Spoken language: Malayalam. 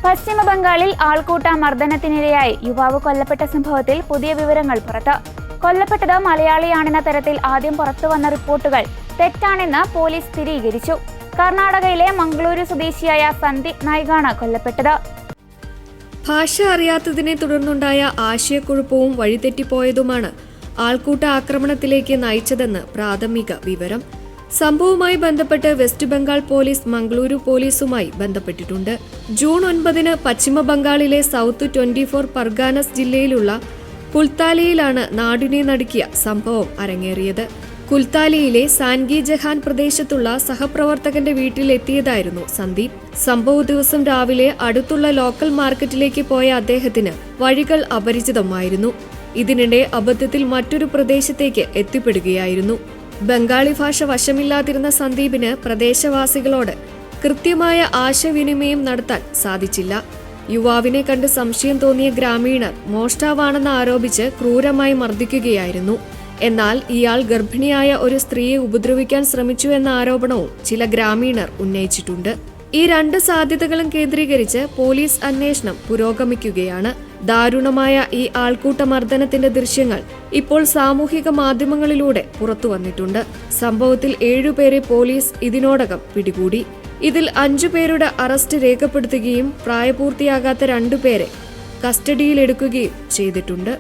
പശ്ചിമ ബംഗാളിൽ ആൾക്കൂട്ട മർദ്ദനത്തിനിരയായി യുവാവ് കൊല്ലപ്പെട്ട സംഭവത്തിൽ പുതിയ വിവരങ്ങൾ പുറത്ത്. കൊല്ലപ്പെട്ടത് മലയാളിയാണെന്ന തരത്തിൽ ആദ്യം പുറത്തുവന്ന റിപ്പോർട്ടുകൾ തെറ്റാണെന്ന് പോലീസ് സ്ഥിരീകരിച്ചു. കർണാടകയിലെ മംഗളൂരു സ്വദേശിയായ സന്ദീപ് നായികാണ് കൊല്ലപ്പെട്ടത്. ഭാഷ അറിയാത്തതിനെ തുടർന്നുണ്ടായ ആശയക്കുഴപ്പവും വഴിതെറ്റിപ്പോയതുമാണ് ആൾക്കൂട്ട ആക്രമണത്തിലേക്ക് നയിച്ചതെന്ന് പ്രാഥമിക വിവരം. സംഭവവുമായി ബന്ധപ്പെട്ട് വെസ്റ്റ് ബംഗാൾ പോലീസ് മംഗളൂരു പോലീസുമായി ബന്ധപ്പെട്ടിട്ടുണ്ട്. ജൂൺ 9 പശ്ചിമ ബംഗാളിലെ സൗത്ത് 24 പർഗാനസ് ജില്ലയിലുള്ള കുൽത്താലിയിലാണ് നാടിനെ നടുക്കിയ സംഭവം അരങ്ങേറിയത്. കുൽത്താലിയിലെ സാൻഗി ജഹാൻ പ്രദേശത്തുള്ള സഹപ്രവർത്തകന്റെ വീട്ടിലെത്തിയതായിരുന്നു സന്ദീപ്. സംഭവ ദിവസം രാവിലെ അടുത്തുള്ള ലോക്കൽ മാർക്കറ്റിലേക്ക് പോയ അദ്ദേഹത്തിന് വഴികൾ അപരിചിതമായിരുന്നു. ഇതിനിടെ അബദ്ധത്തിൽ മറ്റൊരു പ്രദേശത്തേക്ക് എത്തിപ്പെടുകയായിരുന്നു. ബംഗാളി ഭാഷ വശമില്ലാതിരുന്ന സന്ദീപിന് പ്രദേശവാസികളോട് കൃത്യമായ ആശയവിനിമയം നടത്താൻ സാധിച്ചില്ല. യുവാവിനെ കണ്ട് സംശയം തോന്നിയ ഗ്രാമീണർ മോഷ്ടാവാണെന്ന് ആരോപിച്ച് ക്രൂരമായി മർദ്ദിക്കുകയായിരുന്നു. എന്നാൽ ഇയാൾ ഗർഭിണിയായ ഒരു സ്ത്രീയെ ഉപദ്രവിക്കാൻ ശ്രമിച്ചു എന്ന ആരോപണവും ചില ഗ്രാമീണർ ഉന്നയിച്ചിട്ടുണ്ട്. ഈ രണ്ട് സാധ്യതകളും കേന്ദ്രീകരിച്ച് പോലീസ് അന്വേഷണം പുരോഗമിക്കുകയാണ്. ദാരുണമായ ഈ ആൾക്കൂട്ട മർദ്ദനത്തിന്റെ ദൃശ്യങ്ങൾ ഇപ്പോൾ സാമൂഹിക മാധ്യമങ്ങളിലൂടെ പുറത്തുവന്നിട്ടുണ്ട്. സംഭവത്തിൽ 7 പേരെ പോലീസ് ഇതിനോടകം പിടികൂടി. ഇതിൽ 5 പേരുടെ അറസ്റ്റ് രേഖപ്പെടുത്തുകയും പ്രായപൂർത്തിയാകാത്ത 2 പേരെ കസ്റ്റഡിയിലെടുക്കുകയും ചെയ്തിട്ടുണ്ട്.